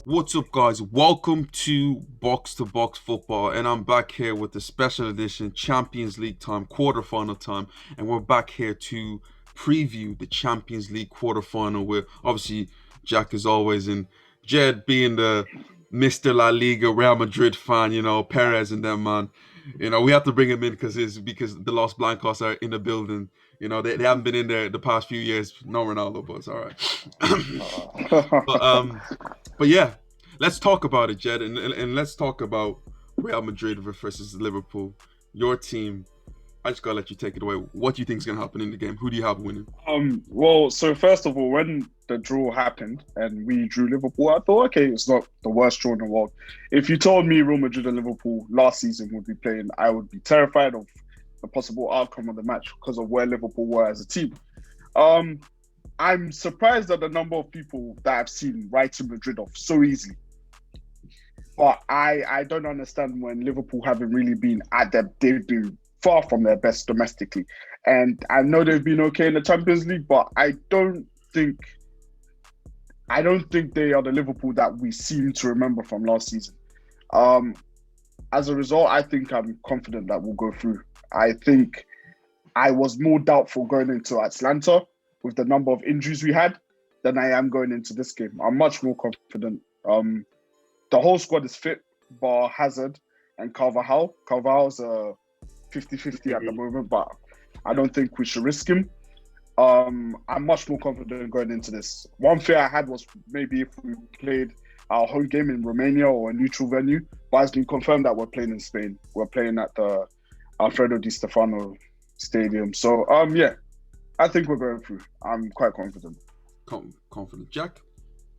What's up, guys? Welcome to Box Football, and I'm back here with the special edition Champions League time, quarterfinal time, and we're back here to preview the Champions League quarterfinal. Where obviously Jack is always in, Jed being the Mr. La Liga Real Madrid fan, Perez and them man. We have to bring him in because the Los Blancos are in the building. They haven't been in there the past few years. No Ronaldo, but it's all right. but um, but yeah, let's talk about it, Jed, and let's talk about Real Madrid versus Liverpool. Your team. I just gotta let you take it away. What do you think is gonna happen in the game? Who do you have winning? So first of all, when the draw happened and we drew Liverpool, I thought, okay, it's not the worst draw in the world. If you told me Real Madrid and Liverpool last season would be playing, I would be terrified of the possible outcome of the match because of where Liverpool were as a team. I'm surprised at the number of people that I've seen writing Madrid off so easily. But I don't understand when Liverpool haven't really been at they've been far from their best domestically. And I know they've been okay in the Champions League, but I don't think they are the Liverpool that we seem to remember from last season. As a result, I think I'm confident that we'll go through. I think I was more doubtful going into Atlanta with the number of injuries we had than I am going into this game. I'm much more confident. The whole squad is fit, bar Hazard and Carvajal. Carvajal's a 50-50 at the moment, but I don't think we should risk him. I'm much more confident going into this. One fear I had was maybe if we played our home game in Romania or a neutral venue, but it's been confirmed that we're playing in Spain. We're playing at the Alfredo Di Stefano Stadium. So, yeah, I think we're going through. I'm quite confident. Confident. Jack?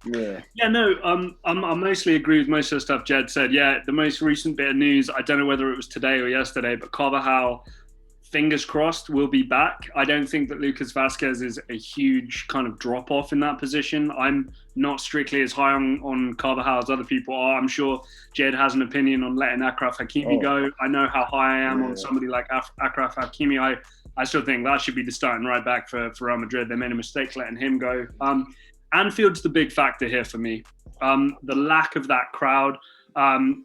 Yeah, no, I mostly agree with most of the stuff Jed said. Yeah, the most recent bit of news, I don't know whether it was today or yesterday, but Carvajal, fingers crossed, will be back. I don't think that Lucas Vazquez is a huge kind of drop-off in that position. I'm not strictly as high on Carvajal as other people are. I'm sure Jed has an opinion on letting Achraf Hakimi go. I know how high I am on somebody like Achraf Hakimi. I still think that should be the starting right back for Real Madrid. They made a mistake letting him go. Anfield's the big factor here for me. The lack of that crowd,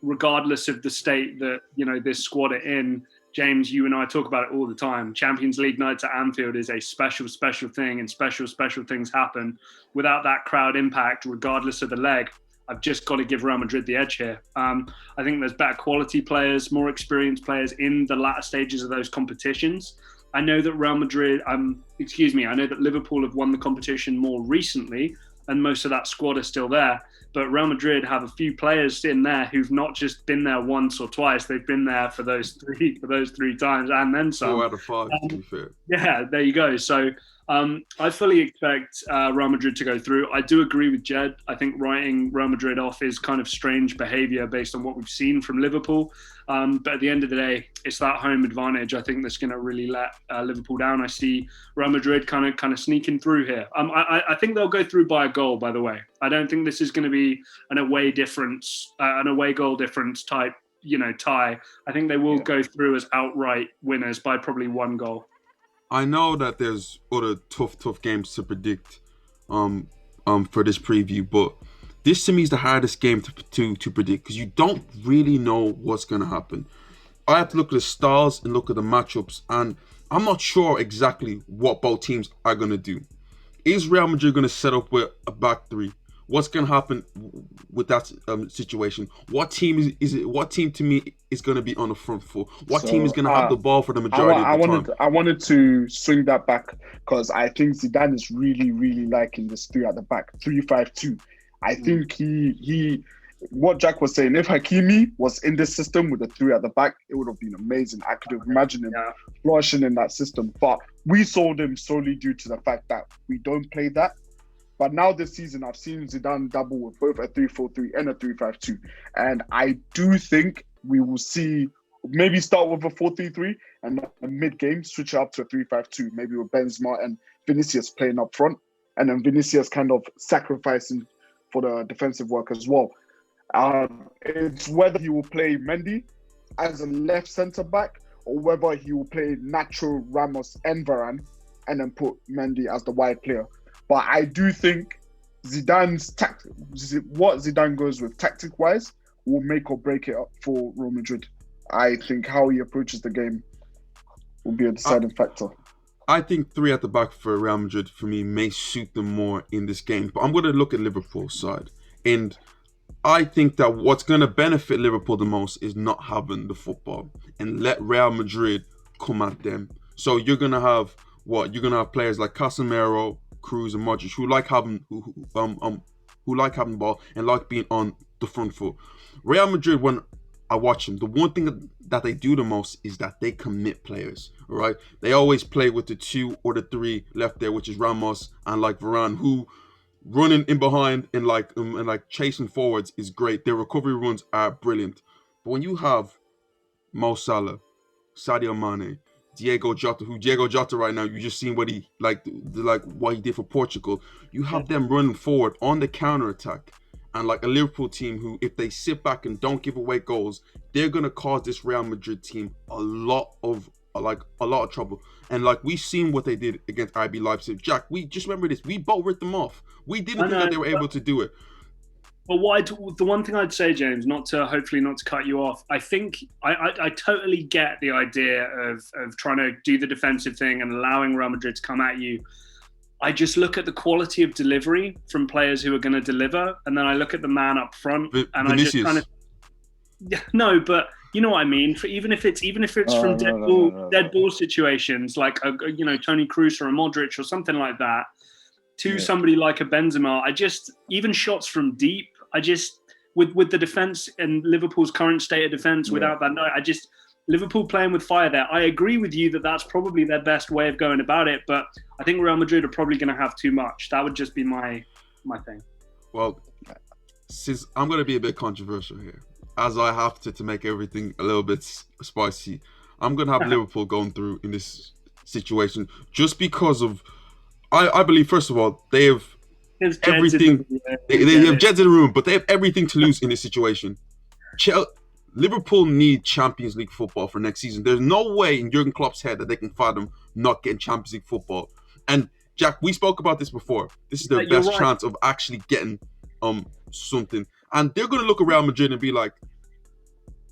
regardless of the state that this squad are in. James, you and I talk about it all the time. Champions League nights at Anfield is a special thing, and special things happen. Without that crowd impact, regardless of the leg, I've just got to give Real Madrid the edge here. I think there's better quality players, more experienced players in the latter stages of those competitions. I know that I know that Liverpool have won the competition more recently, and most of that squad are still there. But Real Madrid have a few players in there who've not just been there once or twice; they've been there for those three times and then some. 4 out of 5, to be fair. Yeah, there you go. So I fully expect Real Madrid to go through. I do agree with Jed. I think writing Real Madrid off is kind of strange behaviour based on what we've seen from Liverpool. But at the end of the day, it's that home advantage I think that's going to really let Liverpool down. I see Real Madrid kind of sneaking through here. I think they'll go through by a goal, by the way. I don't think this is going to be an away goal difference type, tie. I think they will go through as outright winners by probably one goal. I know that there's other tough games to predict for this preview, but this to me is the hardest game to predict because you don't really know what's going to happen. I have to look at the styles and look at the matchups, and I'm not sure exactly what both teams are going to do. Is Real Madrid going to set up with a back three? What's going to happen with that situation? What team is it? What team to me is going to be on the front foot? What team is going to have the ball for the majority of the time? I wanted to swing that back because I think Zidane is really, really liking this three at the back, 3-5-2. I think what Jack was saying, if Hakimi was in this system with the three at the back, it would have been amazing. I could have imagined him flourishing in that system. But we sold him solely due to the fact that we don't play that. But now this season, I've seen Zidane double with both a 3-4-3 and a 3-5-2. And I do think we will see maybe start with a 4-3-3 and a mid-game switch up to a 3-5-2, maybe with Benzema and Vinicius playing up front. And then Vinicius kind of sacrificing for the defensive work as well. It's whether he will play Mendy as a left centre-back or whether he will play Nacho, Ramos and Varane and then put Mendy as the wide player. But I do think what Zidane goes with tactic wise will make or break it up for Real Madrid. I think how he approaches the game will be a deciding factor. I think 3 at the back for Real Madrid for me may suit them more in this game. But I'm going to look at Liverpool's side. And I think that what's going to benefit Liverpool the most is not having the football and let Real Madrid come at them. So you're going to have what? You're going to have players like Casemiro, Cruz, and Modric who like having the ball and like being on the front foot. Real Madrid, when I watch them, the one thing that they do the most is that they commit players, right? They always play with the 2 or the 3 left there, which is Ramos and like Varane, who running in behind and like chasing forwards is great. Their recovery runs are brilliant. But when you have Mo Salah, Sadio Mane, Diego Jota right now, you just seen what he what he did for Portugal. You have them running forward on the counter attack. And like a Liverpool team who, if they sit back and don't give away goals, they're gonna cause this Real Madrid team a lot of trouble. And like we've seen what they did against RB Leipzig. Jack, we just remember this. We both ripped them off. We didn't think that they were able to do it. But the one thing I'd say, James, hopefully not to cut you off, I think I totally get the idea of trying to do the defensive thing and allowing Real Madrid to come at you. I just look at the quality of delivery from players who are going to deliver, and then I look at the man up front, and Vinicius. I just kind of no, but you know what I mean. Even if it's from dead ball situations like Toni Kroos or a Modric or something like that, to somebody like a Benzema, even shots from deep. With the defense and Liverpool's current state of defense without Van Dijk, Liverpool playing with fire there. I agree with you that that's probably their best way of going about it, but I think Real Madrid are probably going to have too much. That would just be my thing. Well, since I'm going to be a bit controversial here, as I have to make everything a little bit spicy, I'm going to have Liverpool going through in this situation just because of, I believe, first of all, they have everything. They have Jeds in the room, but they have everything to lose in this situation. Liverpool need Champions League football for next season. There's no way in Jurgen Klopp's head that they can fathom not getting Champions League football. And Jack, we spoke about this before. This is their best chance of actually getting something. And they're going to look at Real Madrid and be like,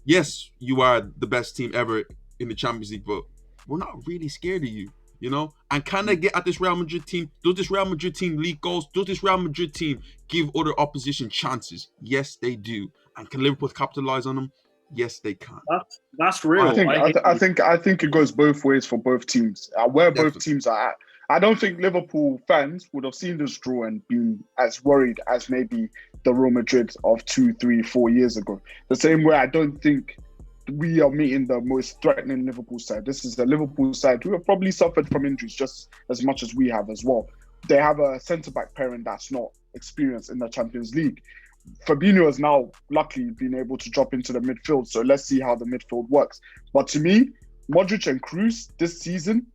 yes, you are the best team ever in the Champions League, but we're not really scared of you. You know, and can they get at this Real Madrid team? Does this Real Madrid team leak goals? Does this Real Madrid team give other opposition chances? Yes, they do. And can Liverpool capitalize on them? Yes, they can. That's real. I think it goes both ways for both teams. Where both teams are at, I don't think Liverpool fans would have seen this draw and been as worried as maybe the Real Madrid of 2, 3, 4 years ago. The same way I don't think we are meeting the most threatening Liverpool side. This is the Liverpool side who have probably suffered from injuries just as much as we have as well. They have a centre-back pairing that's not experienced in the Champions League. Fabinho has now luckily been able to drop into the midfield, so let's see how the midfield works. But to me, Modric and Kroos this season,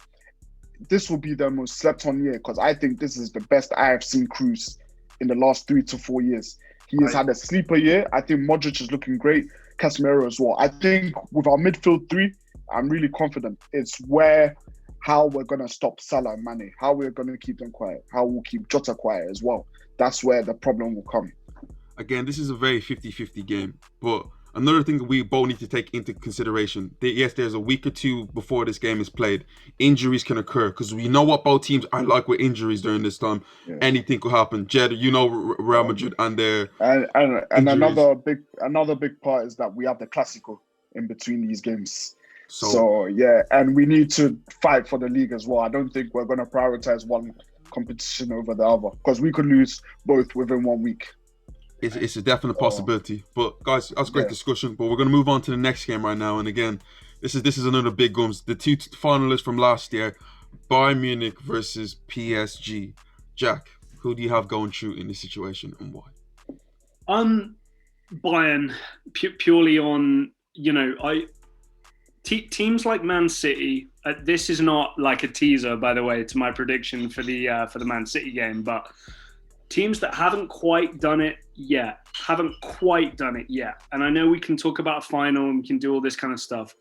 this will be their most slept-on year because I think this is the best I have seen Kroos in the last 3 to 4 years. He has had a sleeper year. I think Modric is looking great. Casemiro as well. I think with our midfield 3, I'm really confident. It's how we're going to stop Salah and Mane, how we're going to keep them quiet, how we'll keep Jota quiet as well. That's where the problem will come. Again, this is a very 50-50 game, but another thing that we both need to take into consideration, yes, there's a week or two before this game is played. Injuries can occur because we know what both teams are like with injuries during this time. Yeah. Anything could happen. Jed, you know Real Madrid and their and another big part is that we have the Clásico in between these games. So yeah, and we need to fight for the league as well. I don't think we're going to prioritize one competition over the other because we could lose both within 1 week. It's a definite possibility. But guys, that's a great discussion. But we're going to move on to the next game right now. And again, this is another big guns. The 2 finalists from last year, Bayern Munich versus PSG. Jack, who do you have going through in this situation and why? Bayern, purely on, teams like Man City. This is not like a teaser, by the way, to my prediction for the Man City game, but teams that haven't quite done it yet. And I know we can talk about a final and we can do all this kind of stuff.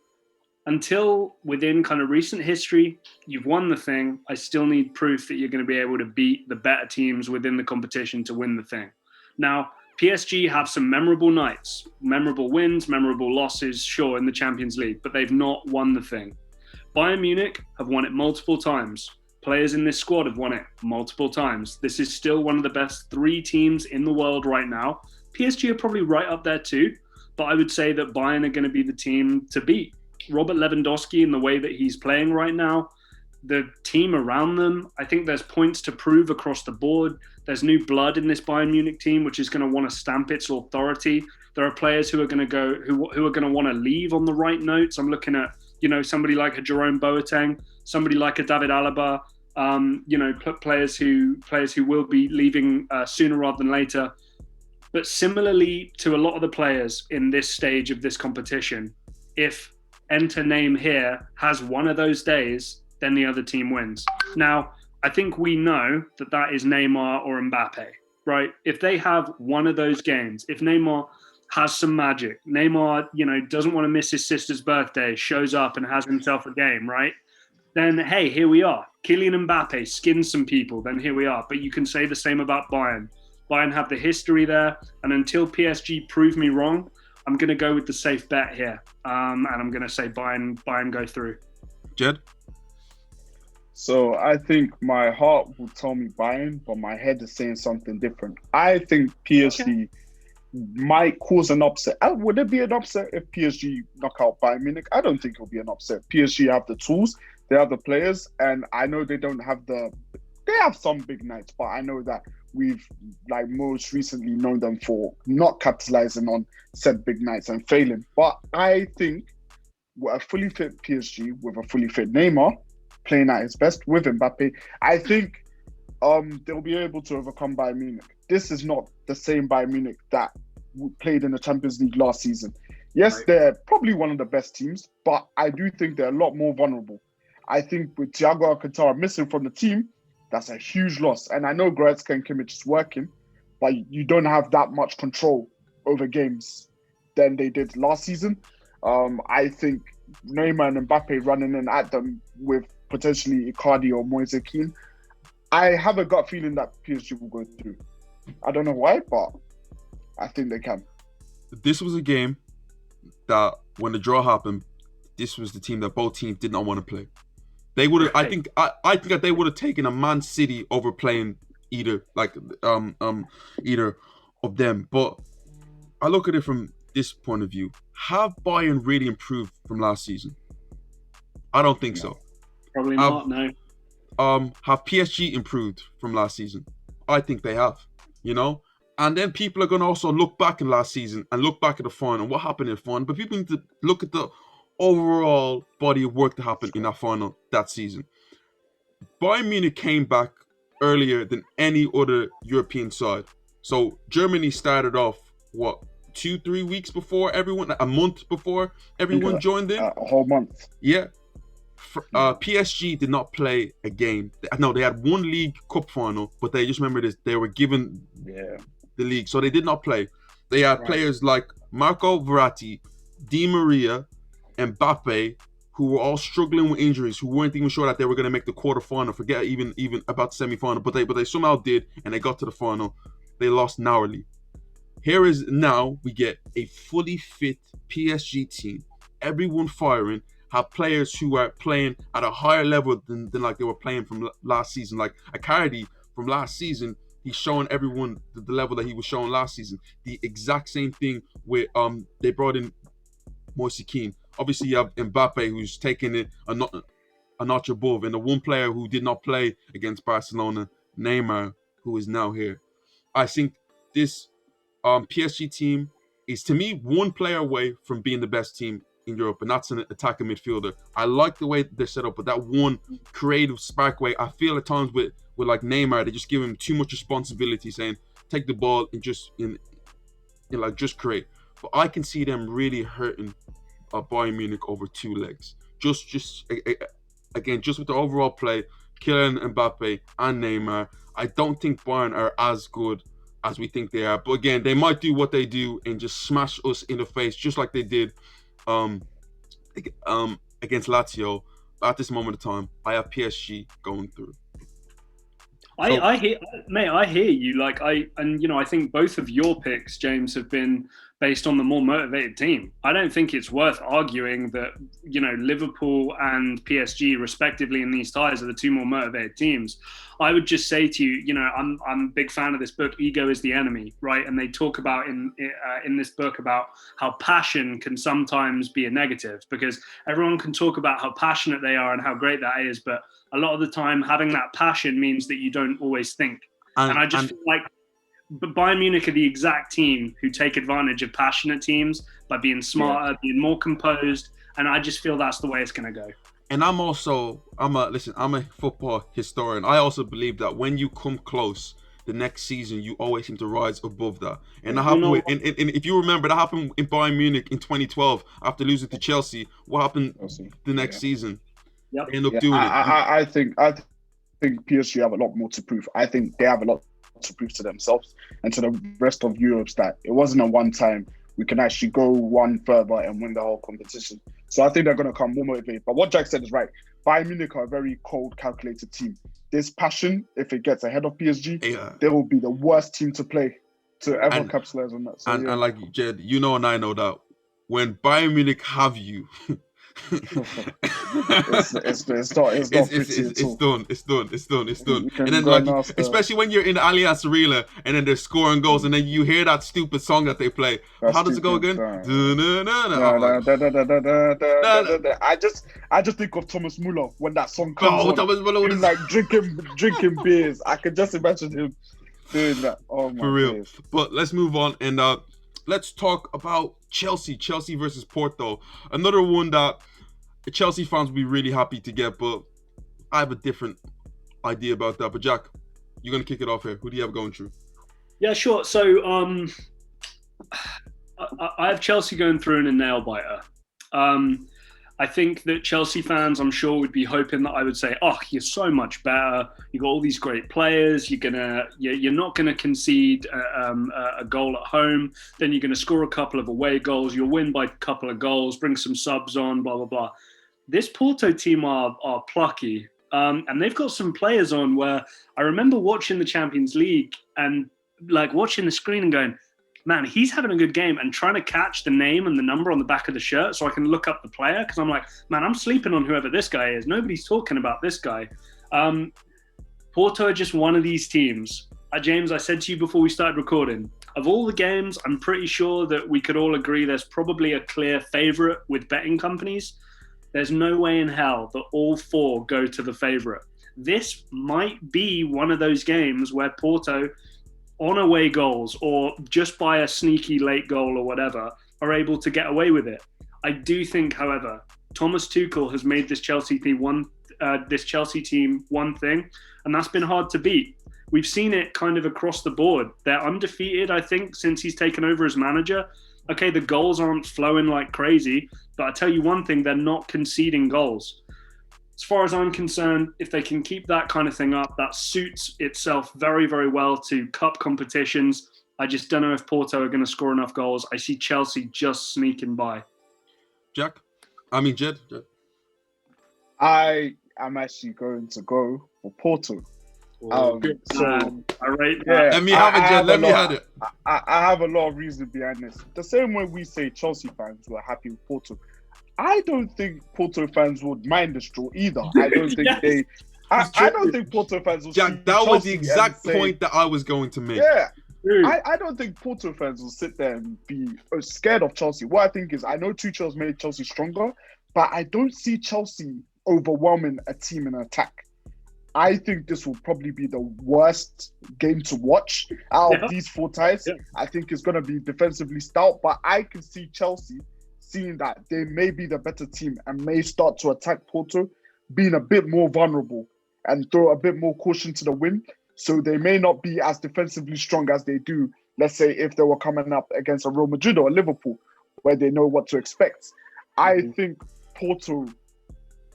until within kind of recent history, you've won the thing. I still need proof that you're going to be able to beat the better teams within the competition to win the thing. Now, PSG have some memorable nights, memorable wins, memorable losses, sure, in the Champions League, but they've not won the thing. Bayern Munich have won it multiple times. Players in this squad have won it multiple times. This is still one of the best 3 teams in the world right now. PSG are probably right up there too, but I would say that Bayern are going to be the team to beat. Robert Lewandowski, in the way that he's playing right now, the team around them, I think there's points to prove across the board. There's new blood in this Bayern Munich team, which is going to want to stamp its authority. There are players who are going to go, who are going to want to leave on the right notes. I'm looking at, somebody like a Jerome Boateng, somebody like a David Alaba, players who will be leaving sooner rather than later. But similarly to a lot of the players in this stage of this competition, if enter name here has one of those days, then the other team wins. Now, I think we know that is Neymar or Mbappe, right? If they have one of those games, if Neymar has some magic, Neymar, doesn't want to miss his sister's birthday, shows up and has himself a game, right? Then, hey, here we are. Kylian Mbappe skins some people, then here we are. But you can say the same about Bayern. Bayern have the history there, and until PSG prove me wrong, I'm going to go with the safe bet here, and I'm going to say Bayern go through. Jed? So I think my heart will tell me Bayern, but my head is saying something different. I think PSG might cause an upset. Would it be an upset if PSG knock out Bayern Munich? I don't think it'll be an upset. PSG have the tools, they have the players, and I know they don't have they have some big nights, but I know that we've most recently known them for not capitalizing on said big nights and failing. But I think with a fully fit PSG, with a fully fit Neymar, playing at his best with Mbappe, I think they'll be able to overcome Bayern Munich. This is not the same Bayern Munich that played in the Champions League last season. Yes, right. They're probably one of the best teams, but I do think they're a lot more vulnerable. I think with Thiago Alcantara missing from the team, that's a huge loss. And I know Goretzka and Kimmich is working, but you don't have that much control over games than they did last season. I think Neymar and Mbappe running in at them with potentially Icardi or Moise Kean, I have a gut feeling that PSG will go through. I don't know why, but I think they can. This was a game that when the draw happened, this was the team that both teams did not want to play. They would have. I think that they would have taken a Man City over playing either of them. But I look at it from this point of view. Have Bayern really improved from last season? I don't think so. Probably not. No. Have PSG improved from last season? I think they have. And then people are going to also look back in last season and look back at the final, what happened in the final. But people need to look at the overall body of work that happened in that final that season. Bayern Munich came back earlier than any other European side. So Germany started off, 2-3 weeks before everyone, a month before everyone joined in? A whole month. Yeah. PSG did not play a game. No, they had one League Cup final, but they just remember this, they were given the league. So they did not play. They had players like Marco Verratti, Di Maria, Mbappe, who were all struggling with injuries, who weren't even sure that they were going to make the quarterfinal. Forget even about the semi-final, but they somehow did, and they got to the final. They lost narrowly. Now we get a fully fit PSG team, everyone firing, have players who are playing at a higher level than like they were playing from last season. Like Icardi from last season, he's showing everyone the level that he was showing last season. The exact same thing with they brought in Moise Kean. Obviously, you have Mbappe, who's taking it a notch above, and the one player who did not play against Barcelona, Neymar, who is now here. I think this PSG team is, to me, one player away from being the best team in Europe, and that's an attacking midfielder. I like the way they're set up, but that one creative spark way, I feel at times with like Neymar, they just give him too much responsibility, saying take the ball and just create. But I can see them really hurting Bayern Munich over 2 legs. Just again, just with the overall play, Kylian Mbappe and Neymar, I don't think Bayern are as good as we think they are. But again, they might do what they do and just smash us in the face, just like they did against Lazio. At this moment of time, I have PSG going through. So, I hear, mate. I hear you. I think both of your picks, James, have been based on the more motivated team. I don't think it's worth arguing that Liverpool and PSG, respectively, in these ties, are the two more motivated teams. I would just say to you, I'm a big fan of this book, Ego is the Enemy, right? And they talk about in this book about how passion can sometimes be a negative, because everyone can talk about how passionate they are and how great that is, but a lot of the time having that passion means that you don't always think. And I just feel like Bayern Munich are the exact team who take advantage of passionate teams by being smarter, being more composed, and I just feel that's the way it's going to go. And I'm a football historian. I also believe that when you come close the next season, you always seem to rise above that. And that happened and if you remember, that happened in Bayern Munich in 2012 after losing to Chelsea. What happened the next season? Yep. They end up doing it. I think PSG have a lot more to prove. I think they have a lot to prove to themselves and to the rest of Europe that it wasn't a one time. We can actually go one further and win the whole competition. So I think they're going to come more motivated. But what Jack said is right. Bayern Munich are a very cold, calculated team. This passion, if it gets ahead of PSG, they will be the worst team to play to ever capitalize on that. So, and like Jed, and I know that when Bayern Munich have you, it's done. And then especially when you're in the Allianz Arena and then they're scoring goals and then you hear that stupid song that they play. How does it go again? I just think of Thomas Müller when that song comes on. Thomas Müller is like drinking beers. I can just imagine him doing that. Oh my, for real. Days. But let's move on and let's talk about Chelsea versus Porto. Another one that Chelsea fans will be really happy to get, but I have a different idea about that. But Jack, you're going to kick it off here. Who do you have going through? Yeah, sure. So I have Chelsea going through in a nail biter. I think that Chelsea fans, I'm sure, would be hoping that I would say, "Oh, you're so much better. You got all these great players. You're not gonna concede a goal at home. Then you're gonna score a couple of away goals. You'll win by a couple of goals. Bring some subs on. Blah blah blah." This Porto team are plucky, and they've got some players on where I remember watching the Champions League and like watching the screen and going, man, he's having a good game, and trying to catch the name and the number on the back of the shirt so I can look up the player, because I'm like, man, I'm sleeping on whoever this guy is. Nobody's talking about this guy. Porto are just one of these teams. James, I said to you before we started recording, of all the games, I'm pretty sure that we could all agree there's probably a clear favourite with betting companies. There's no way in hell that all four go to the favourite. This might be one of those games where Porto, on away goals or just by a sneaky late goal or whatever, are able to get away with it. I do think, however, Thomas Tuchel has made this Chelsea team one thing, and that's been hard to beat. We've seen it kind of across the board. They're undefeated, I think, since he's taken over as manager. Okay, the goals aren't flowing like crazy, but I tell you one thing, they're not conceding goals. As far as I'm concerned, if they can keep that kind of thing up, that suits itself very, very well to cup competitions. I just don't know if Porto are going to score enough goals. I see Chelsea just sneaking by. Jed. I'm actually going to go for Porto. I rate that. Let me have it, Jed. Let me have it. I have a lot of reason behind this. The same way we say Chelsea fans were happy with Porto, I don't think Porto fans would mind this draw either. I don't think I don't think Porto fans will. Jack, that was the exact point that I was going to make. Yeah. I don't think Porto fans will sit there and be scared of Chelsea. What I think is, I know Tuchel's made Chelsea stronger, but I don't see Chelsea overwhelming a team in attack. I think this will probably be the worst game to watch out of these four ties. Yeah. I think it's going to be defensively stout, but I can see Chelsea, seeing that they may be the better team and may start to attack Porto, being a bit more vulnerable and throw a bit more caution to the wind. So they may not be as defensively strong as they do, let's say, if they were coming up against a Real Madrid or a Liverpool, where they know what to expect. I think Porto,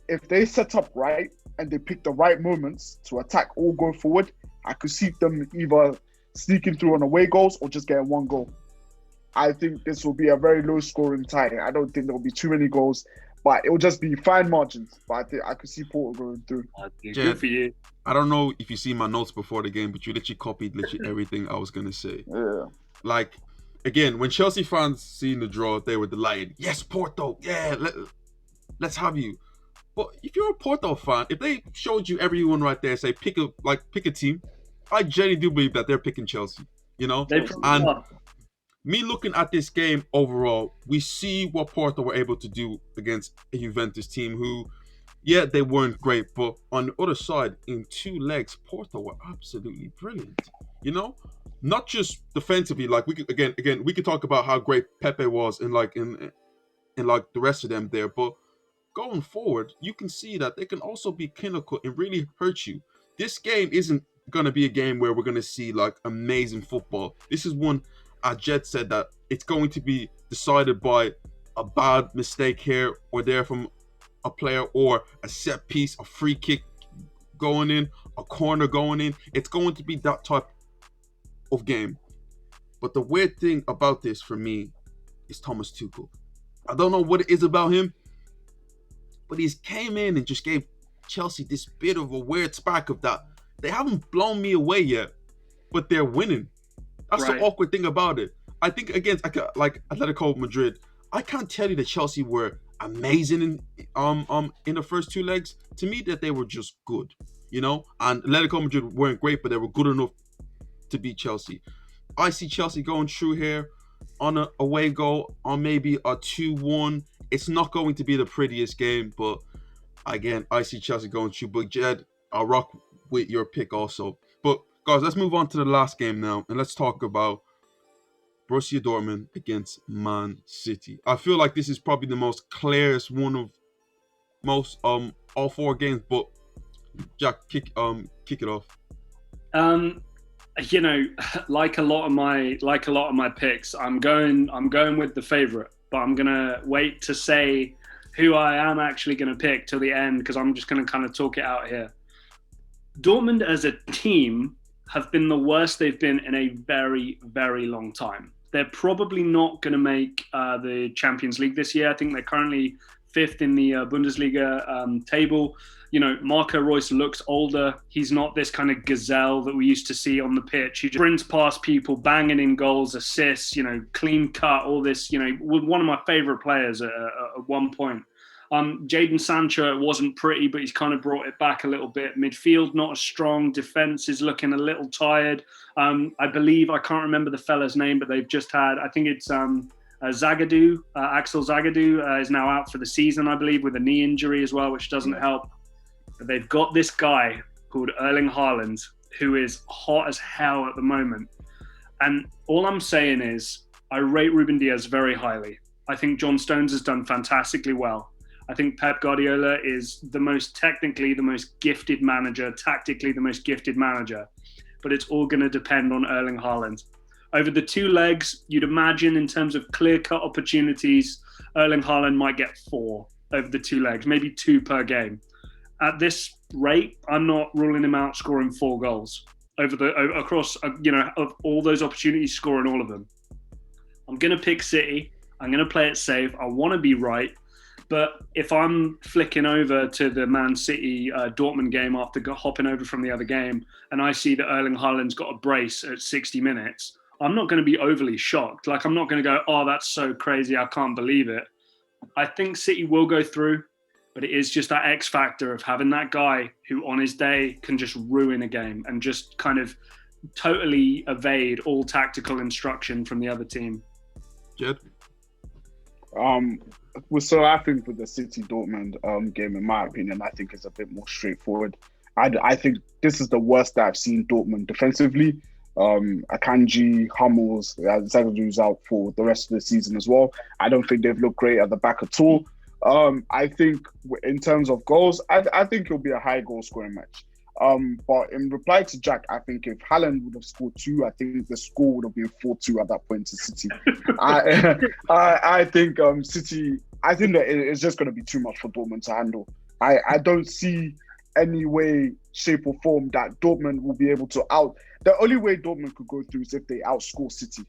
if they set up right and they pick the right moments to attack or go forward, I could see them either sneaking through on away goals or just getting one goal. I think this will be a very low-scoring tie. I don't think there will be too many goals. but it will just be fine margins. But I think I could see Porto going through. Good for you. I don't know if you see my notes before the game, but you literally copied everything I was gonna say. Yeah. Like, again, when Chelsea fans seen the draw, they were delighted. Yes, Porto, yeah, let's have you. But if you're a Porto fan, if they showed you everyone right there, say pick a team, I genuinely do believe that they're picking Chelsea. You know, and me looking at this game overall, we see what Porto were able to do against a Juventus team who, yeah, they weren't great, but on the other side, in 2 legs, Porto were absolutely brilliant. You know, not just defensively. Like we could talk about how great Pepe was in the rest of them there, but going forward, you can see that they can also be clinical and really hurt you. This game isn't going to be a game where we're going to see like amazing football. This is one, Jet said that it's going to be decided by a bad mistake here or there from a player, or a set piece, a free kick going in, a corner going in. It's going to be that type of game. But the weird thing about this for me is Thomas Tuchel. I don't know what it is about him, but he's came in and just gave Chelsea this bit of a weird spark of that. They haven't blown me away yet, but they're winning. That's the awkward thing about it. I think against like Atletico Madrid, I can't tell you that Chelsea were amazing in the first 2 legs. To me, that they were just good, you know. And Atletico Madrid weren't great, but they were good enough to beat Chelsea. I see Chelsea going through here on an away goal, on maybe a 2-1. It's not going to be the prettiest game, but again, I see Chelsea going through. But Jed, I'll rock with your pick also. But guys, let's move on to the last game now, and let's talk about Borussia Dortmund against Man City. I feel like this is probably the most clearest one of most all 4 games. But Jack, kick it off. You know, like a lot of my picks, I'm going with the favorite, but I'm gonna wait to say who I am actually gonna pick till the end, because I'm just gonna kind of talk it out here. Dortmund as a team have been the worst they've been in a very, very long time. They're probably not going to make the Champions League this year. I think they're currently 5th in the Bundesliga table. You know, Marco Reus looks older. He's not this kind of gazelle that we used to see on the pitch. He just sprints past people, banging in goals, assists, you know, clean cut, all this, you know, one of my favorite players at one point. Jadon Sancho, it wasn't pretty, but he's kind of brought it back a little bit. Midfield, not as strong. Defense is looking a little tired. I believe, I can't remember the fella's name, but they've just had, I think it's Zagadou, Axel Zagadou is now out for the season, I believe, with a knee injury as well, which doesn't help. But they've got this guy called Erling Haaland, who is hot as hell at the moment. And all I'm saying is, I rate Ruben Dias very highly. I think John Stones has done fantastically well. I think Pep Guardiola is technically the most gifted manager, tactically the most gifted manager. But it's all going to depend on Erling Haaland. Over the 2 legs, you'd imagine in terms of clear-cut opportunities, Erling Haaland might get 4 over the 2 legs, maybe 2 per game. At this rate, I'm not ruling him out scoring 4 goals across, of all those opportunities, scoring all of them. I'm going to pick City. I'm going to play it safe. I want to be right. But if I'm flicking over to the Man City Dortmund game after hopping over from the other game, and I see that Erling Haaland's got a brace at 60 minutes, I'm not going to be overly shocked. Like, I'm not going to go, oh, that's so crazy, I can't believe it. I think City will go through, but it is just that X factor of having that guy who on his day can just ruin a game and just kind of totally evade all tactical instruction from the other team. Jed? So I think with the City Dortmund game, in my opinion, I think it's a bit more straightforward. I think this is the worst that I've seen Dortmund defensively. Akanji, Hummels, Zagadou's out for the rest of the season as well. I don't think they've looked great at the back at all. I think in terms of goals, I think it'll be a high goal scoring match. But in reply to Jack, I think if Haaland would have scored 2, I think the score would have been 4-2 at that point to City. I think City, I think that it's just going to be too much for Dortmund to handle. I don't see any way, shape or form that Dortmund will be able to the only way Dortmund could go through is if they outscore City.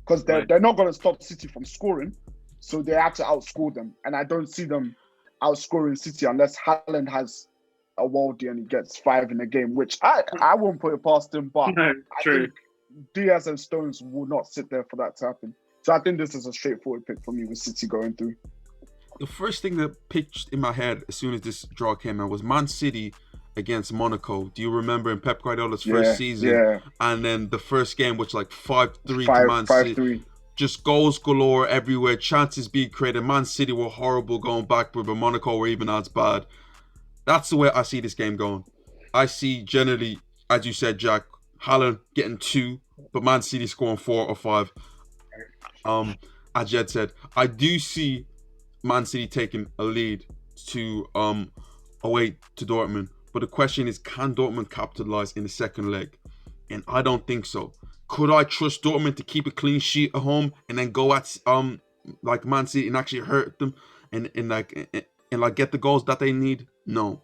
Because they're not going to stop City from scoring, so they have to outscore them. And I don't see them outscoring City unless Haaland has a worldie and he gets 5 in a game, which I won't put it past him, but No, true. I think Diaz and Stones will not sit there for that to happen. So I think this is a straightforward pick for me with City going through. The first thing that pitched in my head as soon as this draw came out was Man City against Monaco. Do you remember in Pep Guardiola's first season? Yeah. And then the first game, which like 5-3 5, to Man City. 5-3. Just goals galore everywhere, chances being created. Man City were horrible going backward, but Monaco were even as bad. That's the way I see this game going. I see generally, as you said, Jack, Haaland getting 2, but Man City scoring 4 or 5. As Jed said, I do see Man City taking a lead to away to Dortmund. But the question is, can Dortmund capitalize in the second leg? And I don't think so. Could I trust Dortmund to keep a clean sheet at home and then go at like Man City and actually hurt them and get the goals that they need? No.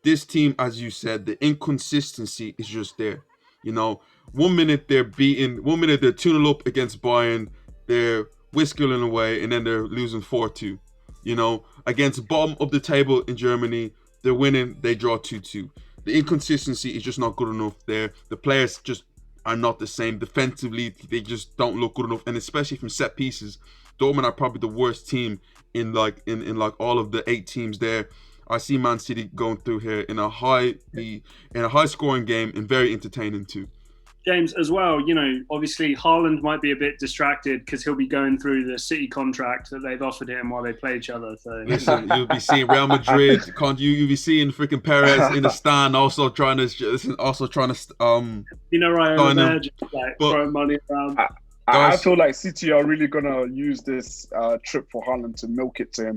This team, as you said, the inconsistency is just there. You know, 1 minute they're beating, 1 minute they're 2-0 up against Bayern, they're whiskling away, and then they're losing 4-2. You know, against bottom of the table in Germany, they're winning, they draw 2-2. The inconsistency is just not good enough there. The players just are not the same. Defensively, they just don't look good enough. And especially from set pieces, Dortmund are probably the worst team in all of the 8 teams there. I see Man City going through here in a high scoring game and very entertaining too. James, as well, you know, obviously Haaland might be a bit distracted because he'll be going through the City contract that they've offered him while they play each other. So listen, you'll be seeing Real Madrid. You'll be seeing freaking Perez in the stand, also trying to you know, right over there, just like throwing money around. I feel like City are really gonna use this trip for Haaland to milk it to him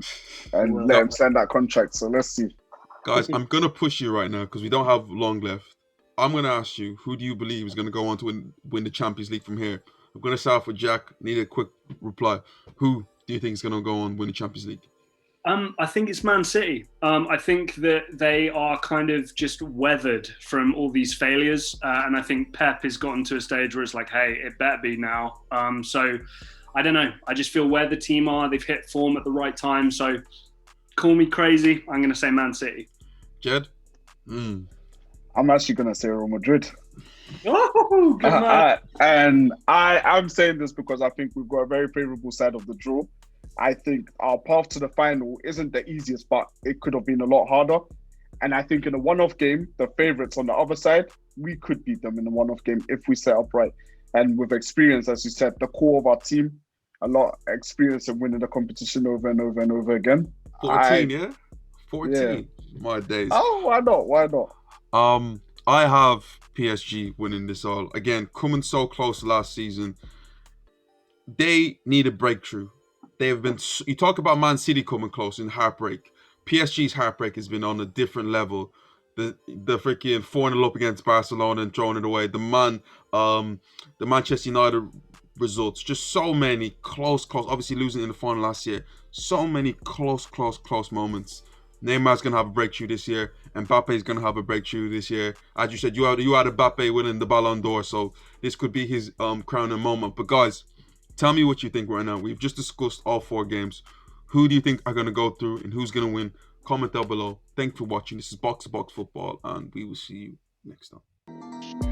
and let him sign that contract. So let's see. Guys, I'm gonna push you right now because we don't have long left. I'm going to ask you, who do you believe is going to go on to win the Champions League from here? I'm going to start off with Jack. Need a quick reply. Who do you think is going to go on and win the Champions League? I think it's Man City. I think that they are kind of just weathered from all these failures. And I think Pep has gotten to a stage where it's like, hey, it better be now. So I don't know. I just feel where the team are, they've hit form at the right time. So call me crazy. I'm going to say Man City. Jed? I'm actually going to say Real Madrid. Oh, good man. And I'm saying this because I think we've got a very favourable side of the draw. I think our path to the final isn't the easiest, but it could have been a lot harder. And I think in a one-off game, the favourites on the other side, we could beat them in a one-off game if we set up right. And with experience, as you said, the core of our team, a lot of experience in winning the competition over and over and over again. 14, 14. Yeah. My days. Oh, why not? Why not? I have PSG winning this all. Again, coming so close last season. They need a breakthrough. They have been. You talk about Man City coming close in heartbreak. PSG's heartbreak has been on a different level. The freaking 4-0 up against Barcelona and throwing it away. The Manchester United results. Just so many close. Obviously losing in the final last year. So many close moments. Neymar's going to have a breakthrough this year. Mbappe's going to have a breakthrough this year. As you said, you had Mbappe winning the Ballon d'Or, so this could be his crowning moment. But guys, tell me what you think right now. We've just discussed all 4 games. Who do you think are going to go through and who's going to win? Comment down below. Thanks for watching. This is Box to Box Football, and we will see you next time.